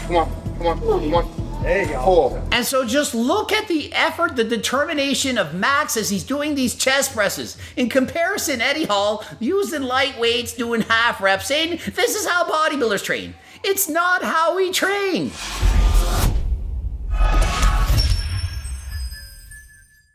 Come on, come on, come on. There you go. 4. And so just look at the effort, the determination of Max as he's doing these chest presses. In comparison, Eddie Hall using light weights, doing half reps, saying this is how bodybuilders train. It's not how we train.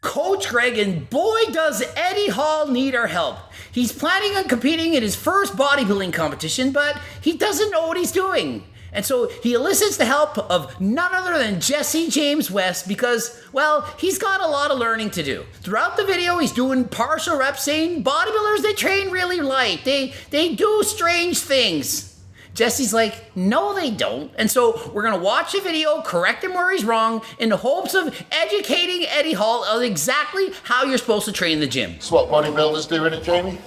Coach Greg, and boy does Eddie Hall need our help. He's planning on competing in his first bodybuilding competition, but he doesn't know what he's doing. And so he elicits the help of none other than Jesse James West because, well, he's got a lot of learning to do. Throughout the video, he's doing partial reps saying bodybuilders, they train really light. They do strange things. Jesse's like, no, they don't. And so we're going to watch the video, correct him where he's wrong, in the hopes of educating Eddie Hall on exactly how you're supposed to train in the gym. That's what bodybuilders do in it, Jamie.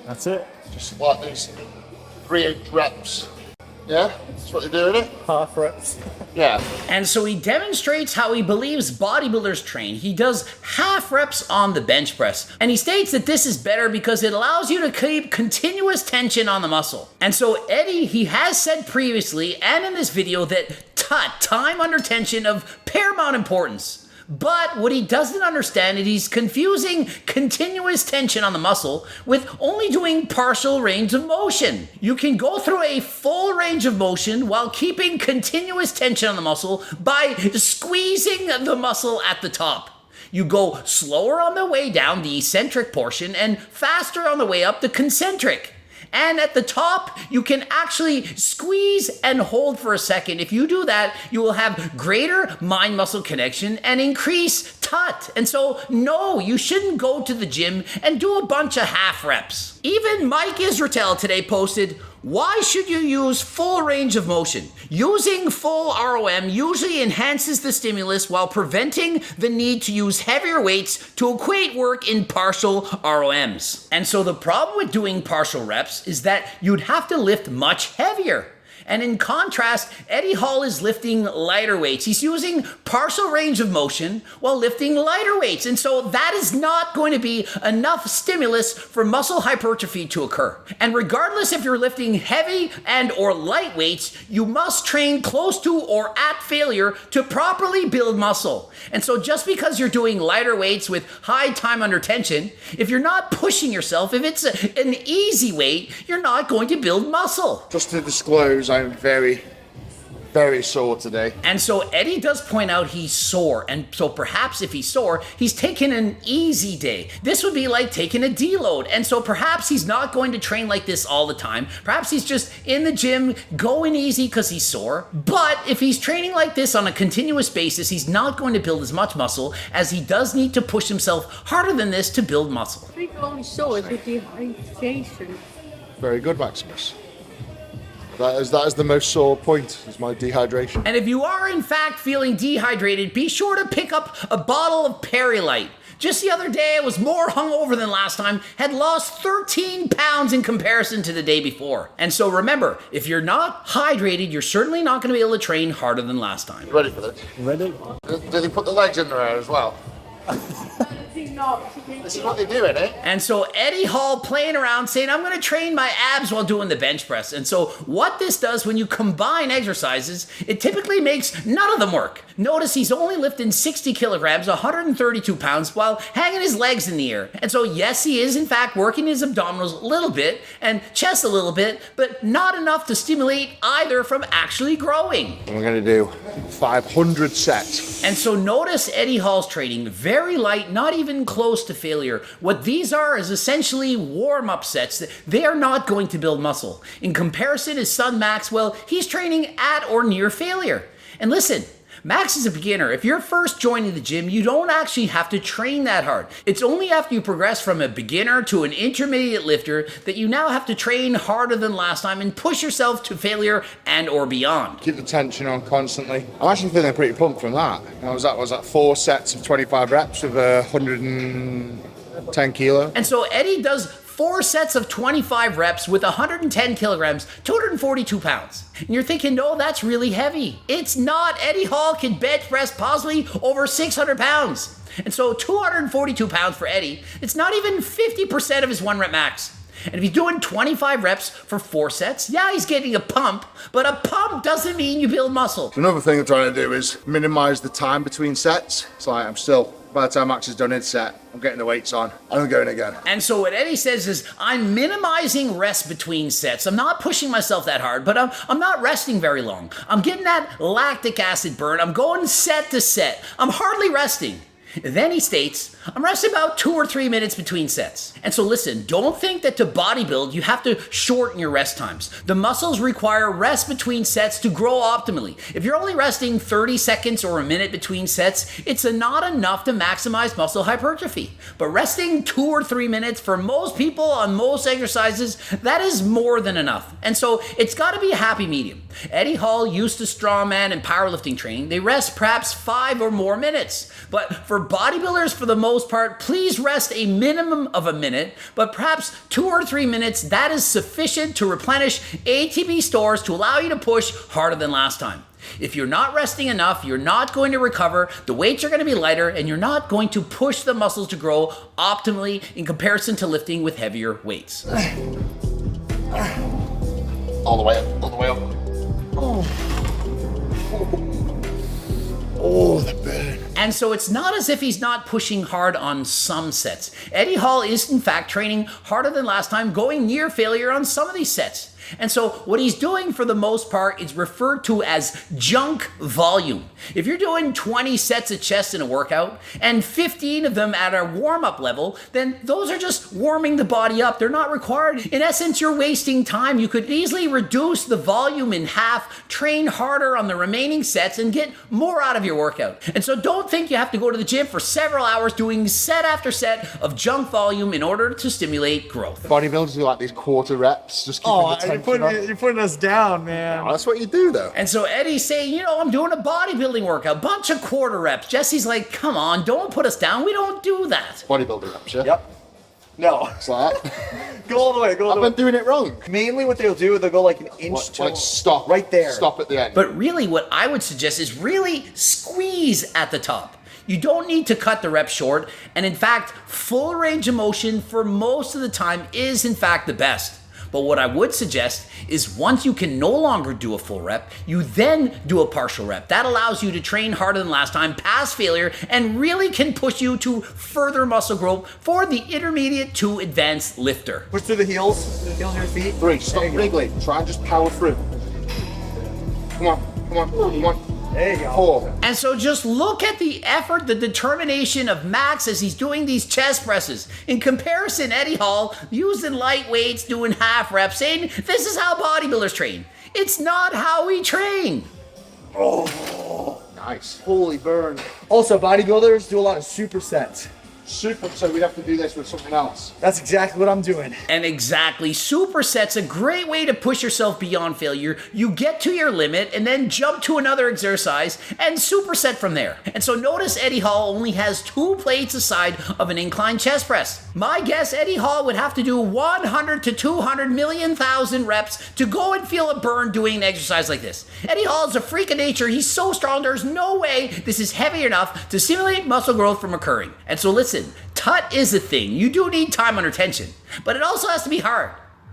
That's it. Just like these 3-8 reps. Yeah? That's what they do in it? Half reps. Yeah. And so he demonstrates how he believes bodybuilders train. He does half reps on the bench press. And he states that this is better because it allows you to keep continuous tension on the muscle. And so Eddie, he has said previously and in this video that time under tension of paramount importance. But what he doesn't understand is he's confusing continuous tension on the muscle with only doing partial range of motion. You can go through a full range of motion while keeping continuous tension on the muscle by squeezing the muscle at the top. You go slower on the way down, the eccentric portion, and faster on the way up, the concentric. And at the top, you can actually squeeze and hold for a second. If you do that, you will have greater mind-muscle connection and increase TUT. And so, no, you shouldn't go to the gym and do a bunch of half reps. Even Mike Israetel today posted, why should you use full range of motion? Using full ROM usually enhances the stimulus while preventing the need to use heavier weights to equate work in partial ROMs. And so the problem with doing partial reps is that you'd have to lift much heavier. And in contrast, Eddie Hall is lifting lighter weights. He's using partial range of motion while lifting lighter weights. And so that is not going to be enough stimulus for muscle hypertrophy to occur. And regardless if you're lifting heavy and or light weights, you must train close to or at failure to properly build muscle. And so just because you're doing lighter weights with high time under tension, if you're not pushing yourself, if it's an easy weight, you're not going to build muscle. Just to disclose, I'm very, very sore today. And so Eddie does point out he's sore. And so perhaps if he's sore, he's taking an easy day. This would be like taking a deload. And so perhaps he's not going to train like this all the time. Perhaps he's just in the gym going easy because he's sore. But if he's training like this on a continuous basis, he's not going to build as much muscle as he does need to push himself harder than this to build muscle. I think only sore is with dehydration. Very good, Maximus. That is the most sore point, is my dehydration. And if you are in fact feeling dehydrated, be sure to pick up a bottle of Perry-Lite. Just the other day, I was more hungover than last time, had lost 13 pounds in comparison to the day before. And so remember, if you're not hydrated, you're certainly not going to be able to train harder than last time. Ready for this? Ready? Did he put the legs in there as well? This is what they do, innit? And so Eddie Hall playing around saying, I'm going to train my abs while doing the bench press. And so what this does when you combine exercises, it typically makes none of them work. Notice he's only lifting 60 kilograms, 132 pounds, while hanging his legs in the air. And so yes, he is in fact working his abdominals a little bit and chest a little bit, but not enough to stimulate either from actually growing. And we're going to do 500 sets. And so notice Eddie Hall's training, very light, not even close to failure. What these are is essentially warm-up sets. They are not going to build muscle. In comparison, his son Max, well, he's training at or near failure. And listen, Max is a beginner. If you're first joining the gym, you don't actually have to train that hard. It's only after you progress from a beginner to an intermediate lifter that you now have to train harder than last time and push yourself to failure and or beyond. Keep the tension on constantly. I'm actually feeling pretty pumped from that. Was that 4 sets of 25 reps with 110 kilo. And so Eddie does 4 sets of 25 reps with 110 kilograms, 242 pounds. And you're thinking, no, that's really heavy. It's not. Eddie Hall can bench press possibly over 600 pounds. And so 242 pounds for Eddie, it's not even 50% of his 1 rep max. And if he's doing 25 reps for 4 sets, yeah, he's getting a pump, but a pump doesn't mean you build muscle. Another thing I'm trying to do is minimize the time between sets. It's like I'm still, by the time Max is done his set, I'm getting the weights on and I'm going again. And so what Eddie says is, I'm minimizing rest between sets. I'm not pushing myself that hard, but I'm not resting very long. I'm getting that lactic acid burn. I'm going set to set. I'm hardly resting. Then he states, I'm resting about 2 or 3 minutes between sets. And so listen, don't think that to bodybuild, you have to shorten your rest times. The muscles require rest between sets to grow optimally. If you're only resting 30 seconds or a minute between sets, it's not enough to maximize muscle hypertrophy. But resting 2 or 3 minutes for most people on most exercises, that is more than enough. And so it's got to be a happy medium. Eddie Hall used to strongman and powerlifting training. They rest perhaps 5 or more minutes. But for bodybuilders, for the most part, please rest a minimum of a minute, but perhaps 2 or 3 minutes, that is sufficient to replenish ATP stores to allow you to push harder than last time. If you're not resting enough, you're not going to recover, the weights are going to be lighter, and you're not going to push the muscles to grow optimally in comparison to lifting with heavier weights. All the way up, all the way up. Oh, the burn. And so it's not as if he's not pushing hard on some sets. Eddie Hall is in fact training harder than last time, going near failure on some of these sets. And so what he's doing for the most part is referred to as junk volume. If you're doing 20 sets of chest in a workout and 15 of them at a warm-up level, then those are just warming the body up. They're not required. In essence, you're wasting time. You could easily reduce the volume in half, train harder on the remaining sets, and get more out of your workout. And so don't think you have to go to the gym for several hours doing set after set of junk volume in order to stimulate growth. Bodybuilders do like these quarter reps, just keeping the tension up. You're putting us down, man. Oh, that's what you do, though. And so Eddie's saying, I'm doing a bodybuilding workout, bunch of quarter reps. Jesse's like, come on, don't put us down. We don't do that. Bodybuilding reps, yeah? Yep. No. It's like that. Go all the way, go all I've the way. been doing it wrong. Mainly what they'll do, they'll go like an inch to Like stop. right there. Stop at the end. But really what I would suggest is really squeeze at the top. You don't need to cut the rep short. And in fact, full range of motion for most of the time is in fact the best. But what I would suggest is once you can no longer do a full rep, you then do a partial rep. That allows you to train harder than last time, past failure, and really can push you to further muscle growth for the intermediate to advanced lifter. Push through the heels of your feet. 3, stop wriggling. Try and just power through. Come on, come on, come on. There you go. 4. And so just look at the effort, the determination of Max as he's doing these chest presses. In comparison, Eddie Hall, using light weights, doing half reps, saying this is how bodybuilders train. It's not how we train. Oh, Nice. holy burn. Also, bodybuilders do a lot of supersets. Super, so we'd have to do this with something else. That's exactly what I'm doing. And exactly, supersets a great way to push yourself beyond failure. You get to your limit and then jump to another exercise and superset from there. And so notice Eddie Hall only has 2 plates aside of an incline chest press. My guess, Eddie Hall would have to do 100 to 200 million thousand reps to go and feel a burn doing an exercise like this. Eddie Hall is a freak of nature. He's so strong, there's no way this is heavy enough to stimulate muscle growth from occurring. And so listen, tut is a thing. You do need time under tension, but it also has to be hard.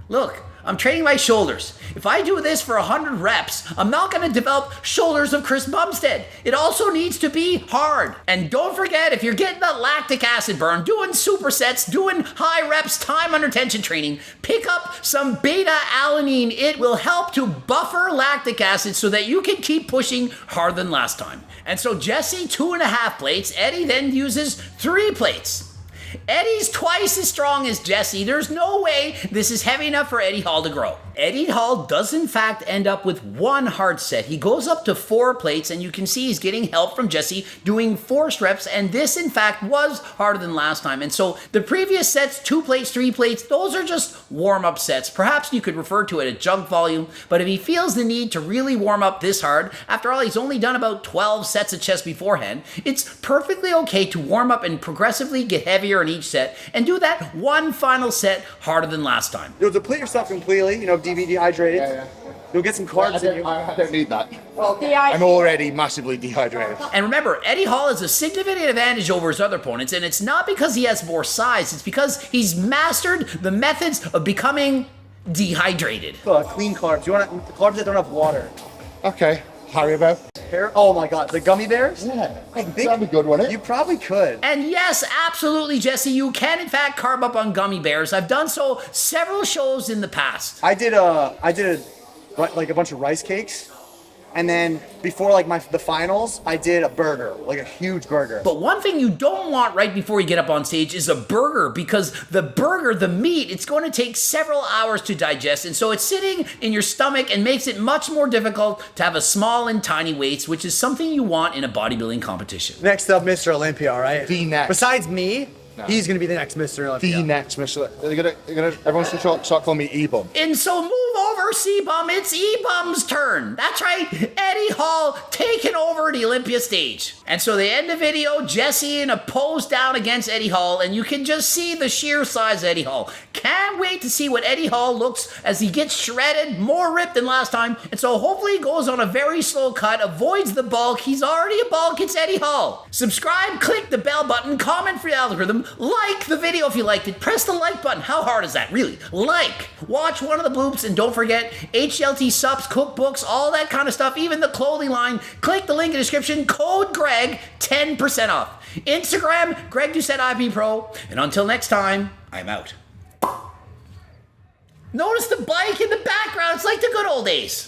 Look, I'm training my shoulders. If I do this for 100 reps, I'm not going to develop shoulders of Chris Bumstead. It also needs to be hard. And don't forget, if you're getting that lactic acid burn, doing supersets, doing high reps, time under tension training, pick up some beta-alanine. It will help to buffer lactic acid so that you can keep pushing harder than last time. And so Jesse, 2.5 plates. Eddie then uses 3 plates. Eddie's twice as strong as Jesse. There's no way this is heavy enough for Eddie Hall to grow. Eddie Hall does in fact end up with 1 hard set. He goes up to 4 plates and you can see he's getting help from Jesse doing forced reps, and this in fact was harder than last time. And so the previous sets, 2 plates, 3 plates, those are just warm-up sets. Perhaps you could refer to it as junk volume, but if he feels the need to really warm up this hard, after all he's only done about 12 sets of chest beforehand, it's perfectly okay to warm up and progressively get heavier in each set and do that 1 final set harder than last time. You'll deplete yourself completely, dehydrated. Yeah. You'll get some carbs in you. I don't need that. The I'm already massively dehydrated. And remember, Eddie Hall has a significant advantage over his other opponents, and it's not because he has more size, it's because he's mastered the methods of becoming dehydrated. Clean carbs. You want carbs that don't have water. Okay, Haribo. Oh my god, the gummy bears? Yeah, I think that'd be good, wouldn't it? you probably could. And yes, absolutely, Jesse, you can in fact carb up on gummy bears. I've done so several shows in the past. I did a bunch of rice cakes, and then before like the finals, I did a burger, like a huge burger. But one thing you don't want right before you get up on stage is a burger, because the burger, the meat, it's going to take several hours to digest, and so it's sitting in your stomach and makes it much more difficult to have a small and tiny weights, which is something you want in a bodybuilding competition. Next up, Mr. Olympia, all right? The next. Besides me, he's gonna be the next Mr. Olympia. The next Michelin. Everyone's gonna start calling me E-Bum. And so move over, C-Bum. It's E-Bum's turn. That's right. Eddie Hall taking over the Olympia stage. And so they end the video, Jesse in a pose down against Eddie Hall, and you can just see the sheer size of Eddie Hall. Can't wait to see what Eddie Hall looks as he gets shredded, more ripped than last time. And so hopefully he goes on a very slow cut, avoids the bulk. He's already a bulk. It's Eddie Hall. Subscribe, click the bell button, comment for the algorithm, like the video if you liked it. Press the like button. How hard is that, really? Like. Watch one of the bloops, and don't forget HLT subs, cookbooks, all that kind of stuff, even the clothing line. Click the link in the description. Code Greg, 10% off. Instagram, Greg Doucette IP Pro. And until next time, I'm out. Notice the bike in the background. It's like the good old days.